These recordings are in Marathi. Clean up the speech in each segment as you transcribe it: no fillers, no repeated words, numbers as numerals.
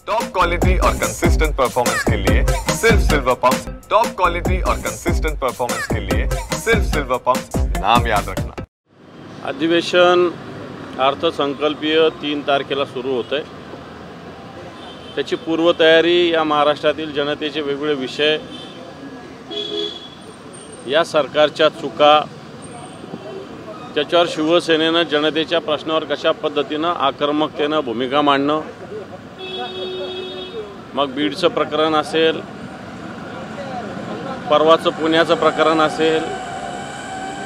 टॉप क्वालिटी और कंसिस्टेंट परफॉर्मेंस के लिए सिर्फ सिल्वर पंप्स। टॉप क्वालिटी और कंसिस्टेंट परफॉर्मेंस के लिए सिर्फ सिल्वर पंप्स, नाम याद रखना। अधिवेशन अर्थसंकल्पीय 3 तारखेला सुरू होत आहे। त्याची पूर्वतयारी या महाराष्ट्रातील जनतेचे वेगवेगळे विषय, या सरकारच्या चुका, त्याच्यावर शिवसेनेनं जनतेच्या प्रश्नावर कशा पद्धतीनं आक्रमकतेनं भूमिका मांडणं, मग बीडचं प्रकरण असेल, परवाचं पुण्याचं प्रकरण असेल,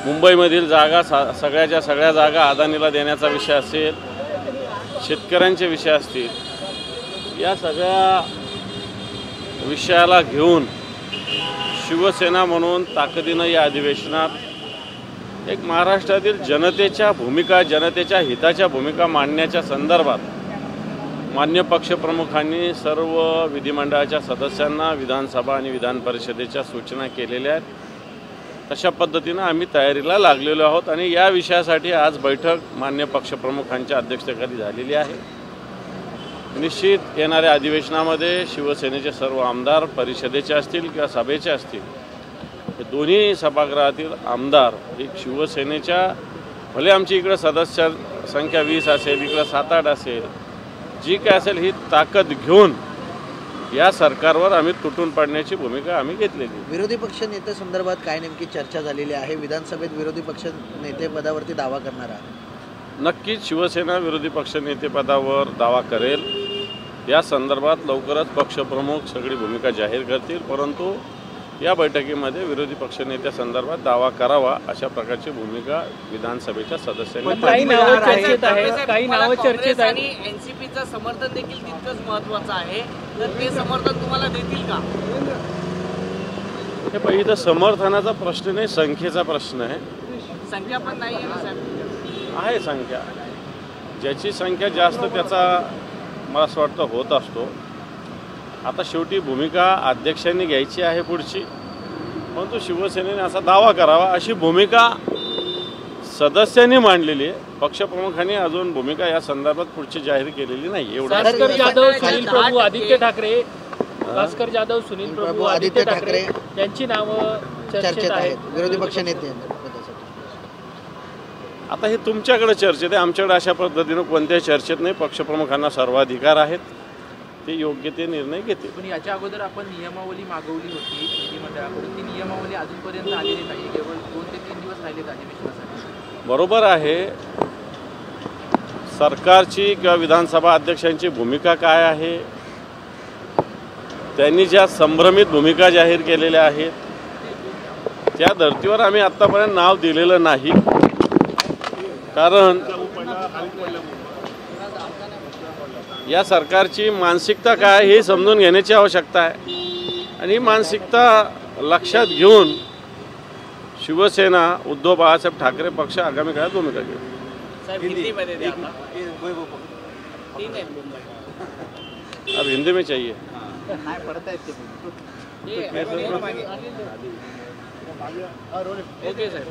मुंबईमधील जागा सगळ्याच्या सगळ्या जागा अदानीला देण्याचा विषय असेल, शेतकऱ्यांचे विषय असतील, या सगळ्या विषयाला घेऊन शिवसेना म्हणून ताकदीनं या अधिवेशनात एक महाराष्ट्रातील जनतेच्या भूमिका, जनतेच्या हिताच्या भूमिका मांडण्याच्या संदर्भात मान्य पक्षप्रमुखांनी सर्व विधिमंडळाच्या सदस्यांना विधानसभा आणि विधान परिषदेच्या सूचना केलेल्या आहेत। तशा पद्धतीनं आम्ही तयारीला लागलेलो आहोत आणि या विषयासाठी आज बैठक मान्य पक्षप्रमुखांच्या अध्यक्षतेखाली झालेली आहे। निश्चित येणाऱ्या अधिवेशनामध्ये शिवसेनेचे सर्व आमदार परिषदेचे असतील किंवा सभेचे असतील, हे दोन्ही सभागृहातील आमदार एक शिवसेनेच्या, भले आमची इकडे सदस्य संख्या 20 असेल, इकडे 7-8 असेल, जी काय असेल ही ताकद घेऊन या सरकारवर आम्ही तुटून पडण्याची भूमिका आम्ही घेतलेली। विरोधी पक्ष नेते संदर्भात काय नेमकी चर्चा झालेली आहे? विधानसभेत विरोधी पक्ष नेते पदावरती दावा करणार आहे? नक्कीच शिवसेना विरोधी पक्ष नेते पदावर दावा करेल। या संदर्भात लवकरच पक्षप्रमुख सगळी भूमिका जाहीर करतील, परंतु या बैठकीमध्ये विरोधी पक्षनेत्या संदर्भात दावा करावा अशा प्रकारची भूमिका विधानसभेच्या सदस्यांनी। काही नावं चर्चेत आहेत, काही नावं चर्चेत आहेत आणि एनसीपीचं समर्थन देखील तितकंच महत्त्वाचं आहे, तर ते समर्थन तुम्हाला देतील का? हे पण इथं समर्थनाचा प्रश्न नाही, संख्येचा प्रश्न आहे। संख्या पण नाही आहे ना साहेब? आहे संख्या, ज्याची संख्या जास्त त्याचा मला असं वाटतं होत असतो। आता शेवटी भूमिका अध्यक्षांनी घ्यायची आहे पुढची, परंतु शिवसेनेने असा दावा करावा अशी भूमिका सदस्यांनी मांडलेली आहे। पक्षप्रमुखांनी अजून भूमिका या संदर्भात पुढची जाहीर केलेली नाही। एवढं भास्कर जाधव, सुनील प्रभू, आदित्य ठाकरे, भास्कर जाधव, सुनील प्रभू, आदित्य ठाकरे यांची नावं चर्चेत आहेत विरोधी पक्ष नेते। आता हे तुमच्याकडे चर्चेत आहे, आमच्याकडे अशा पद्धतीनं कोणत्याही चर्चेत नाही। पक्षप्रमुखांना सर्वाधिकार आहेत, ते योग्य ते निर्णय घेतील। पण याच्या अगोदर आपण नियमावली मागवली होती विधिमंडळाकडून, ती नियमावली अजूनपर्यंत आलेली नाही, केवळ 2 ते 3 दिवस राहिलेत अधिवेशनासाठी। बरोबर आहे, सरकारची किंवा विधानसभा अध्यक्षांची भूमिका काय आहे, त्यांनी ज्या संभ्रमित भूमिका जाहीर केलेल्या आहेत त्या धर्तीवर आम्ही आत्तापर्यंत नाव दिलेलं नाही, कारण या सरकारची मानसिकता काय हे समजून घेण्याची आवश्यकता आहे आणि ही मानसिकता लक्षात घेऊन शिवसेना उद्धव बाळासाहेब ठाकरे पक्ष आगामी काळात भूमिका घेईल। अब हिंदी में चाहिए। ओके सर,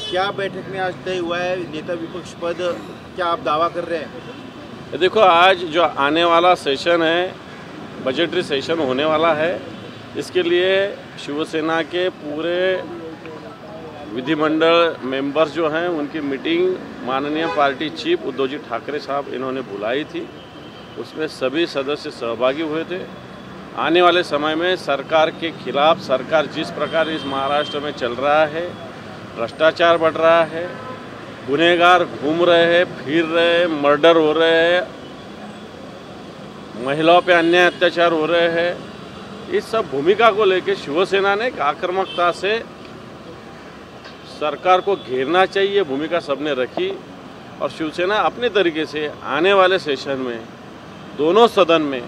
क्या बैठक में आज तय हुआ है नेता विपक्ष पद, क्या आप दावा कर रहे हैं? देखो, आज जो आने वाला सेशन है, बजटरी सेशन होने वाला है, इसके लिए शिवसेना के पूरे विधिमंडल मेंबर्स जो हैं उनकी मीटिंग माननीय पार्टी चीफ उद्धव जी ठाकरे साहब इन्होंने बुलाई थी। उसमें सभी सदस्य सहभागी हुए थे। आने वाले समय में सरकार के खिलाफ, सरकार जिस प्रकार इस महाराष्ट्र में चल रहा है, भ्रष्टाचार बढ़ रहा है, गुनहगार घूम रहे हैं, फिर रहे हैं, मर्डर हो रहे हैं, महिलाओं पे अन्याय अत्याचार हो रहे हैं, इस सब भूमिका को लेकर शिवसेना ने एक आक्रामकता से सरकार को घेरना चाहिए भूमिका सबने रखी और शिवसेना अपने तरीके से आने वाले सेशन में दोनों सदन में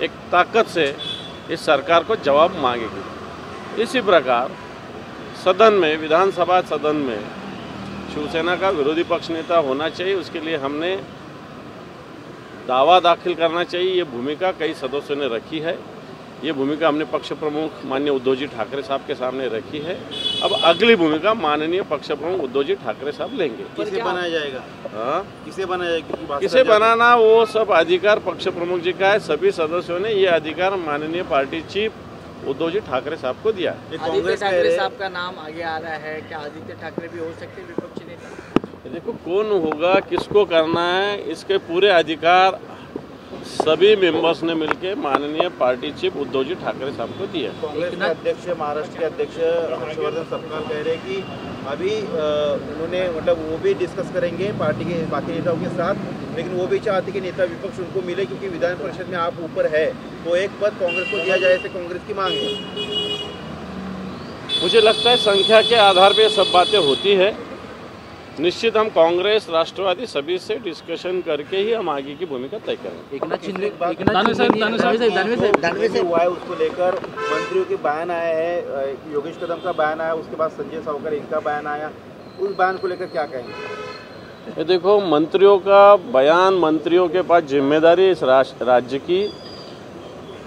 एक ताकत से इस सरकार को जवाब मांगेगी। इसी प्रकार सदन में, विधानसभा सदन में शिवसेना का विरोधी पक्ष नेता होना चाहिए, उसके लिए हमने दावा दाखिल करना चाहिए, ये भूमिका कई सदस्यों ने रखी है। ये भूमिका हमने पक्ष प्रमुख माननीय उद्धव जी ठाकरे साहब के सामने रखी है। अब अगली भूमिका माननीय पक्ष प्रमुख उद्धव जी ठाकरे साहब लेंगे। किसे बनाया जाएगा? हाँ, किसे बनाया जाएगा? किसे बनाना वो सब अधिकार पक्ष प्रमुख जी का है। सभी सदस्यों ने ये अधिकार माननीय पार्टी चीफ उद्धव जी ठाकरे साहब को दिया है। आदित्य ठाकरे साहब का नाम आगे आ रहा है, क्या आदित्य ठाकरे भी हो सकते हैं विपक्षी नेता? देखो कौन होगा, किसको करना है, इसके पूरे अधिकार सभी मेंबर्स ने मिलकर माननीय पार्टी चीफ उद्धव जी ठाकरे साहब को दिया। कांग्रेस के अध्यक्ष, महाराष्ट्र के अध्यक्ष हर्षवर्धन सपकाल कह रहे हैं कि अभी उन्होंने मतलब वो भी डिस्कस करेंगे पार्टी के बाकी नेताओं के साथ, लेकिन वो भी चाहते कि नेता विपक्ष उनको मिले, क्योंकि विधान परिषद में आप ऊपर है तो एक पद कांग्रेस को दिया जाए, ऐसे कांग्रेस की मांग है। मुझे लगता है संख्या के आधार पर सब बातें होती है। निश्चित हम कांग्रेस, राष्ट्रवादी सभी से डिस्कशन करके ही हम आगे की भूमिका तय करेंगे। एकनाथ शिंदे हुआ है उसको लेकर मंत्रियों के बयान आए हैं, योगेश कदम का बयान आया, उसके बाद संजय सावकर इनका बयान आया, उस बयान को लेकर क्या कहेंगे? ये देखो मंत्रियों का बयान, मंत्रियों के पास जिम्मेदारी इस राज्य की,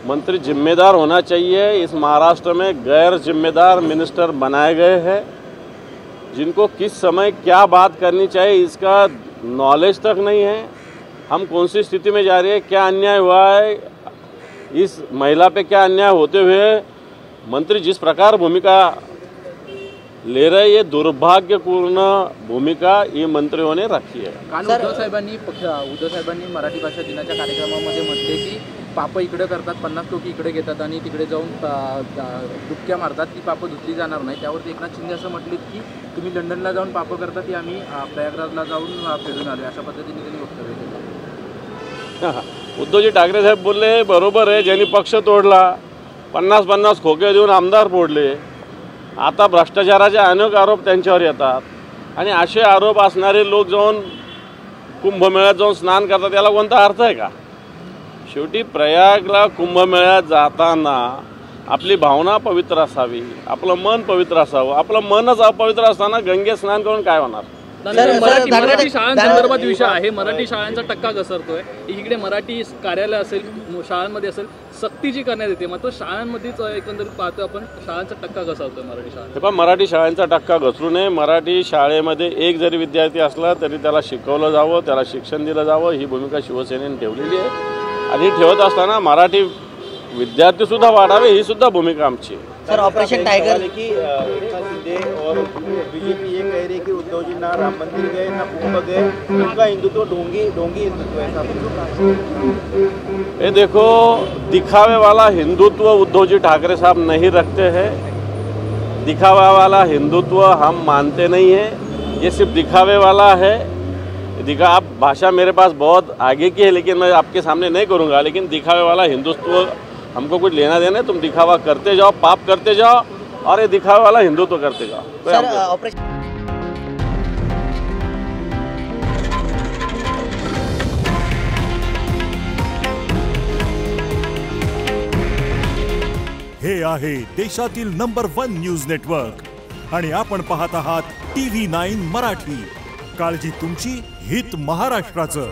मंत्री जिम्मेदार होना चाहिए। इस महाराष्ट्र में गैर जिम्मेदार मिनिस्टर बनाए गए हैं, जिनको किस समय क्या बात करनी चाहिए इसका नॉलेज तक नहीं है। हम कौन सी स्थिति में जा रही है, क्या अन्याय हुआ है, इस महिला पे क्या अन्याय होते हुए मंत्री जिस प्रकार भूमिका ले रहे, ये दुर्भाग्यपूर्ण भूमिका ये मंत्रियों ने रखी है। काल उद्धव साहेबांनी मराठी भाषा दिनाच्या कार्यक्रमामध्ये म्हटले की पापं इकडे करतात, 50 लोक इकडे घेतात आणि तिकडे जाऊन डुबक्या मारतात, ती पापं धुतली जाणार नाही। त्यावरती एकनाथ शिंदे असं म्हटले की तुम्ही लंडनला जाऊन पापं करता, ती आम्ही प्रयागराजला जाऊन फिरून आलो, अशा पद्धतीने त्यांनी वक्तव्य केलं। उद्धवजी ठाकरे साहेब बोलले बरोबर आहे, ज्यांनी पक्ष तोडला, 50-50 खोके देऊन आमदार फोडले, आता भ्रष्टाचाराचे अनेक आरोप त्यांच्यावर येतात आणि असे आरोप असणारे लोक जाऊन कुंभमेळ्यात जाऊन स्नान करतात, याला कोणता अर्थ आहे का? शेवटी प्रयागला कुंभमेळ्यात जाताना आपली भावना पवित्र असावी, आपलं मन पवित्र असावं। आपलं मनच अपवित्र असताना गंगे स्नान करून काय होणार? मराठी शाळांसंदर्भात विषय आहे, मराठी शाळांचा टक्का घसरतोय, इकडे मराठी कार्यालय असेल, शाळांमध्ये असेल, सक्तीची करण्यात येते, मात्र शाळांमध्येच एकंदरीत पाहतो आपण शाळांचा टक्का घसरतोय मराठी शाळा। पण मराठी शाळांचा टक्का घसरू नये। मराठी शाळेमध्ये एक जरी विद्यार्थी असला तरी त्याला शिकवलं जावं, त्याला शिक्षण दिलं जावं, ही भूमिका शिवसेनेने ठेवलेली आहे आणि ठेवत असताना मराठी विद्यार्थी सुद्धा वाढावे, ही सुद्धा भूमिका आमची आहे। सर ऑपरेशन टाइगर की एकनाथ शिंदे और बीजेपी ये कह रही है कि उद्धव जी ना राम मंदिर गए ना कुंभ गए, उनका हिंदुत्व ढोंगी हिंदुत्व ऐसा। ये देखो दिखावे वाला हिंदुत्व उद्धव जी ठाकरे साहब नहीं रखते हैं, दिखावा वाला हिंदुत्व हम मानते नहीं हैं, ये सिर्फ दिखावे वाला है। आप भाषा मेरे पास बहुत आगे की है, लेकिन मैं आपके सामने नहीं करूँगा, लेकिन दिखावे वाला हिंदुत्व हमको कुछ लेना देना है। तुम दिखावा करते जाओ, पाप करते जाओ, और ये दिखावे वाला हिंदुत्व करते जाओ। सर ऑपरेशन हे आहे देशातील नंबर 1 न्यूज नेटवर्क आणि आपण पाहत आहात TV9 मराठी। काळजी तुमची, हित महाराष्ट्राचं।